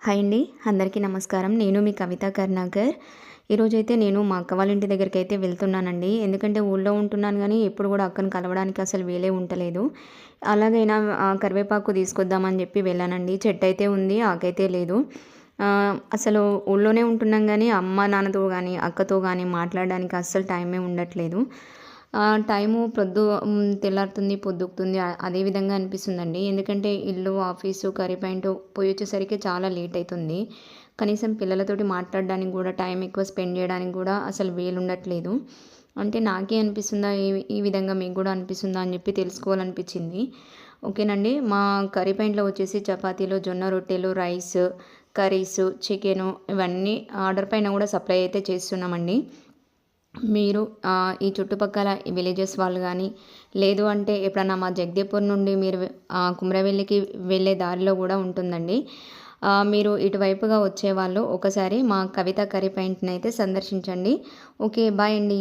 Hi అండి. అందరికీ నమస్కారం. నేను మీ కవిత కరుణాకర్. ఈరోజైతే నేను మా అక్క వాళ్ళ ఇంటి దగ్గరికైతే వెళ్తున్నానండి. ఎందుకంటే ఊళ్ళో ఉంటున్నాను గానీ, ఎప్పుడు గూడా అక్కని కలవడానికి అసలు వీలే ఉంటలేదు. అలాగైనా కరివేపాకు తీసుకొద్దామని జెప్పి వెళ్ళానండి. చెట్టయితే ఉంది, ఆకైతే లేదు. అసలు ఊళ్ళోనే ఉంటున్నాం గానీ, అమ్మ, నాన్నతో గానీ, అక్కతో గానీ మాట్లాడడానికి అస్సలు టైమే ఉండట్లేదు. టైము తెల్లారుతుంది, పొద్దుకుతుంది. అదే విధంగా అనిపిస్తుందండి. ఎందుకంటే ఇల్లు, ఆఫీసు, కర్రీ పాయింటు పోయొచ్చేసరికి చాలా లేట్ అయితుంది. కనీసం పిల్లలతోటి మాట్లాడడానికి గూడా టైం ఎక్కువ స్పెండ్ జేయడానికి గూడా అసలు వీలుండట్లేదు. అంటే నాకే అనిపిస్తుందా ఈ ఈ విధంగా మీకు గూడా అనిపిస్తుందా అని జెప్పి తెలుసుకోవాలనిపిచ్చింది. ఓకేనండి. మా కర్రీ పాయింట్‌లో వచ్చేసి చపాతీలు, జొన్న రొట్టెలు, రైస్, కర్రీసు, చికెను ఇవన్నీ ఆర్డర్ పైన గూడా సప్లై అయితే చేస్తున్నామండి. మీరు ఈ చుట్టుపక్కల ఈ విలేజెస్ వాళ్ళు గానీ, లేదు అంటే ఎప్పుడన్నా మా జగదేపూర్ నుండి మీరు కుమ్రవెల్లికి వెళ్ళే దారిలో గూడా ఉంటుందండి. మీరు ఇటువైపుగా వచ్చేవాళ్ళు ఒకసారి మా కవిత కర్రీ పాయింట్‌నైతే సందర్శించండి. ఓకే. బాయ్ అండి.